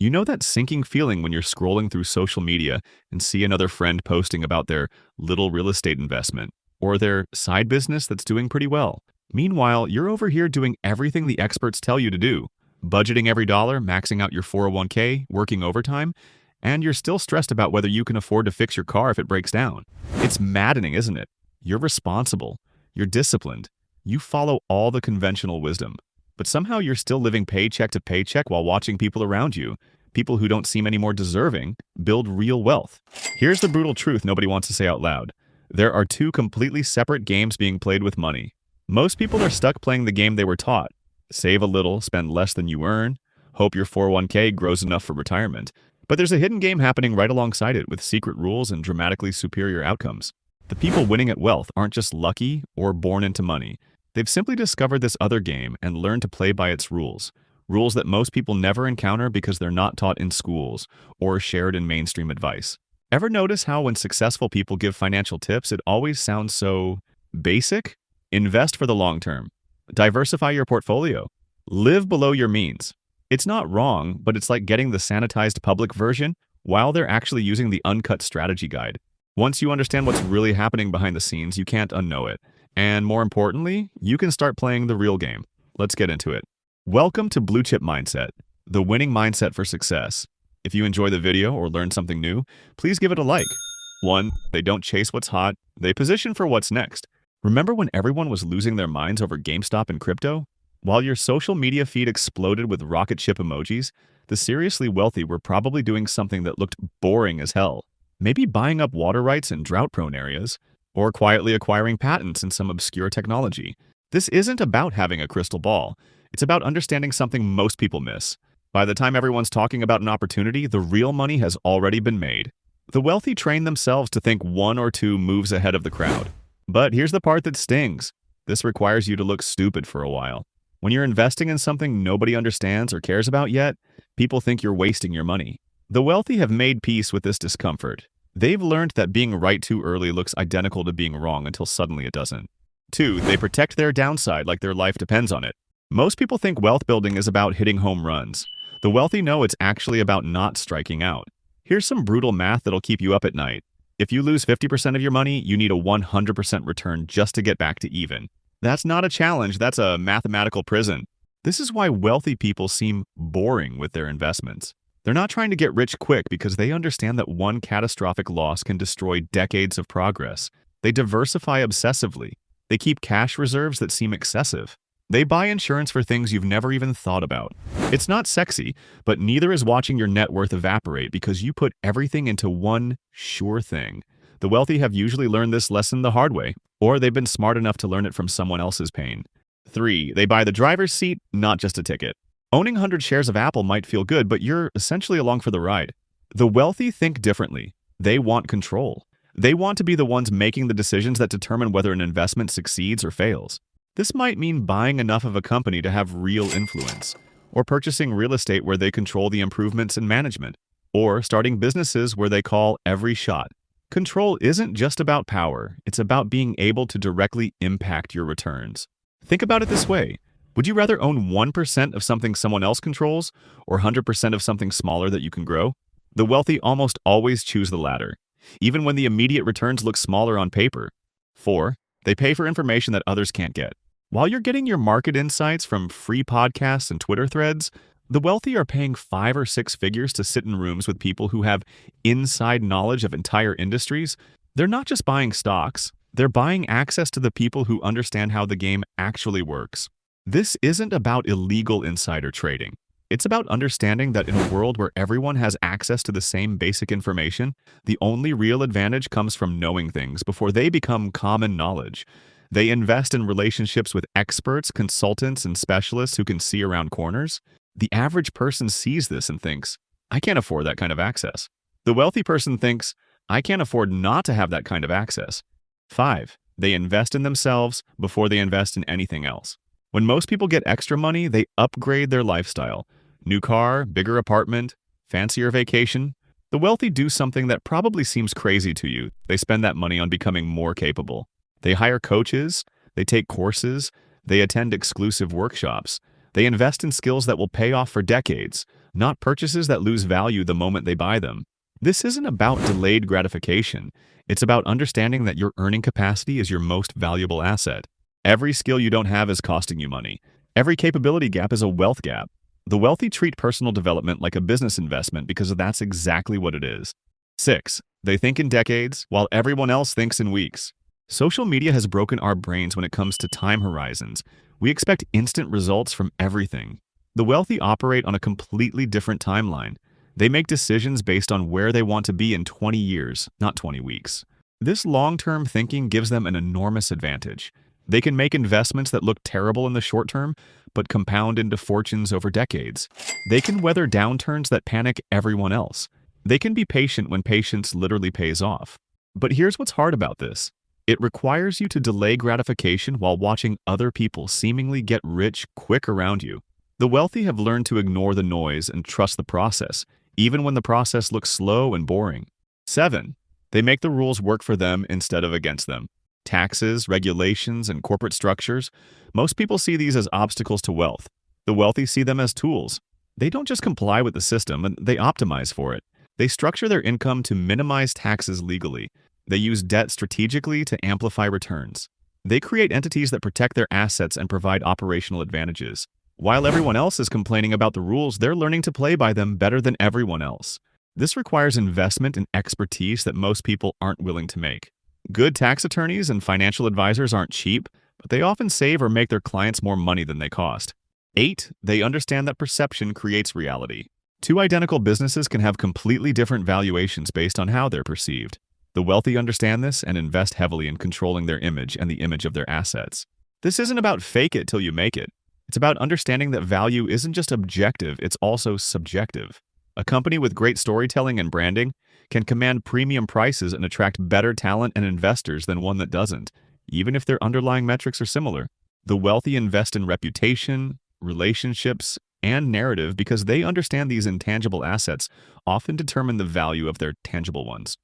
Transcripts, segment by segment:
You know that sinking feeling when you're scrolling through social media and see another friend posting about their little real estate investment or their side business that's doing pretty well. Meanwhile, you're over here doing everything the experts tell you to do, budgeting every dollar, maxing out your 401k, working overtime, and you're still stressed about whether you can afford to fix your car if it breaks down. It's maddening, isn't it? You're responsible. You're disciplined. You follow all the conventional wisdom. But somehow you're still living paycheck to paycheck while watching people around you, people who don't seem any more deserving, build real wealth. Here's the brutal truth nobody wants to say out loud. There are two completely separate games being played with money. Most people are stuck playing the game they were taught. Save a little, spend less than you earn, hope your 401k grows enough for retirement. But there's a hidden game happening right alongside it with secret rules and dramatically superior outcomes. The people winning at wealth aren't just lucky or born into money. They've simply discovered this other game and learned to play by its rules. Rules that most people never encounter because they're not taught in schools or shared in mainstream advice. Ever notice how when successful people give financial tips, it always sounds so basic? Invest for the long term. Diversify your portfolio. Live below your means. It's not wrong, but it's like getting the sanitized public version while they're actually using the uncut strategy guide. Once you understand what's really happening behind the scenes, you can't unknow it. And more importantly, you can start playing the real game. Let's get into it. Welcome to Blue Chip Mindset, the winning mindset for success. If you enjoy the video or learn something new, please give it a like. 1. They don't chase what's hot, they position for what's next. Remember when everyone was losing their minds over GameStop and crypto? While your social media feed exploded with rocket ship emojis, the seriously wealthy were probably doing something that looked boring as hell. Maybe buying up water rights in drought-prone areas, or quietly acquiring patents in some obscure technology. This isn't about having a crystal ball. It's about understanding something most people miss. By the time everyone's talking about an opportunity, the real money has already been made. The wealthy train themselves to think one or two moves ahead of the crowd. But here's the part that stings. This requires you to look stupid for a while. When you're investing in something nobody understands or cares about yet, people think you're wasting your money. The wealthy have made peace with this discomfort. They've learned that being right too early looks identical to being wrong until suddenly it doesn't. 2. They protect their downside like their life depends on it. Most people think wealth building is about hitting home runs. The wealthy know it's actually about not striking out. Here's some brutal math that'll keep you up at night. If you lose 50% of your money, you need a 100% return just to get back to even. That's not a challenge, that's a mathematical prison. This is why wealthy people seem boring with their investments. They're not trying to get rich quick because they understand that one catastrophic loss can destroy decades of progress. They diversify obsessively. They keep cash reserves that seem excessive. They buy insurance for things you've never even thought about. It's not sexy, but neither is watching your net worth evaporate because you put everything into one sure thing. The wealthy have usually learned this lesson the hard way, or they've been smart enough to learn it from someone else's pain. 3. They buy the driver's seat, not just a ticket. Owning 100 shares of Apple might feel good, but you're essentially along for the ride. The wealthy think differently. They want control. They want to be the ones making the decisions that determine whether an investment succeeds or fails. This might mean buying enough of a company to have real influence, or purchasing real estate where they control the improvements and management, or starting businesses where they call every shot. Control isn't just about power, it's about being able to directly impact your returns. Think about it this way. Would you rather own 1% of something someone else controls, or 100% of something smaller that you can grow? The wealthy almost always choose the latter, even when the immediate returns look smaller on paper. 4. They pay for information that others can't get. While you're getting your market insights from free podcasts and Twitter threads, the wealthy are paying 5 or 6 figures to sit in rooms with people who have inside knowledge of entire industries. They're not just buying stocks, they're buying access to the people who understand how the game actually works. This isn't about illegal insider trading. It's about understanding that in a world where everyone has access to the same basic information, the only real advantage comes from knowing things before they become common knowledge. They invest in relationships with experts, consultants, and specialists who can see around corners. The average person sees this and thinks, I can't afford that kind of access. The wealthy person thinks, I can't afford not to have that kind of access. 5. They invest in themselves before they invest in anything else. When most people get extra money, they upgrade their lifestyle. New car, bigger apartment, fancier vacation. The wealthy do something that probably seems crazy to you. They spend that money on becoming more capable. They hire coaches, they take courses, they attend exclusive workshops. They invest in skills that will pay off for decades. not purchases that lose value the moment they buy them. This isn't about delayed gratification. It's about understanding that your earning capacity is your most valuable asset. Every skill you don't have is costing you money. Every capability gap is a wealth gap. The wealthy treat personal development like a business investment because that's exactly what it is. 6. They think in decades, while everyone else thinks in weeks. Social media has broken our brains when it comes to time horizons. We expect instant results from everything. The wealthy operate on a completely different timeline. They make decisions based on where they want to be in 20 years, not 20 weeks. This long-term thinking gives them an enormous advantage. They can make investments that look terrible in the short term, but compound into fortunes over decades. They can weather downturns that panic everyone else. They can be patient when patience literally pays off. But here's what's hard about this. It requires you to delay gratification while watching other people seemingly get rich quick around you. The wealthy have learned to ignore the noise and trust the process, even when the process looks slow and boring. 7. They make the rules work for them instead of against them. Taxes, regulations, and corporate structures, most people see these as obstacles to wealth. The wealthy see them as tools. They don't just comply with the system, and they optimize for it. They structure their income to minimize taxes legally. They use debt strategically to amplify returns. They create entities that protect their assets and provide operational advantages. While everyone else is complaining about the rules, they're learning to play by them better than everyone else. This requires investment and expertise that most people aren't willing to make. Good tax attorneys and financial advisors aren't cheap, but they often save or make their clients more money than they cost. 8. They understand that perception creates reality. Two identical businesses can have completely different valuations based on how they're perceived. The wealthy understand this and invest heavily in controlling their image and the image of their assets. This isn't about fake it till you make it. It's about understanding that value isn't just objective, it's also subjective. A company with great storytelling and branding can command premium prices and attract better talent and investors than one that doesn't, even if their underlying metrics are similar. The wealthy invest in reputation, relationships, and narrative because they understand these intangible assets often determine the value of their tangible ones.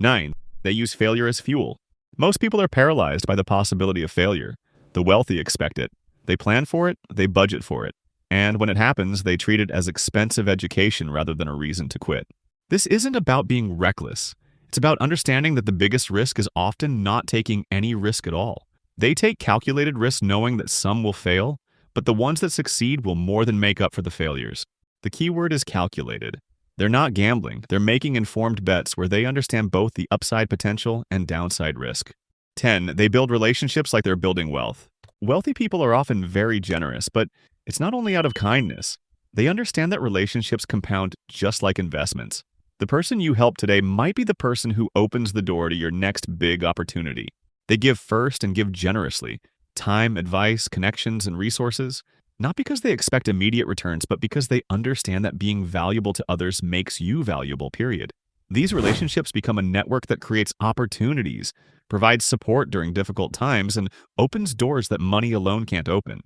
9. They use failure as fuel. Most people are paralyzed by the possibility of failure. The wealthy expect it. They plan for it, they budget for it. And when it happens, they treat it as expensive education rather than a reason to quit. This isn't about being reckless. It's about understanding that the biggest risk is often not taking any risk at all. They take calculated risks knowing that some will fail, but the ones that succeed will more than make up for the failures. The key word is calculated. They're not gambling, they're making informed bets where they understand both the upside potential and downside risk. 10. They build relationships like they're building wealth. Wealthy people are often very generous, but it's not only out of kindness. They understand that relationships compound just like investments. The person you help today might be the person who opens the door to your next big opportunity. They give first and give generously. Time, advice, connections, and resources. Not because they expect immediate returns, but because they understand that being valuable to others makes you valuable, period. These relationships become a network that creates opportunities, provides support during difficult times, and opens doors that money alone can't open.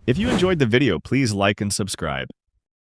If you enjoyed the video, please like and subscribe.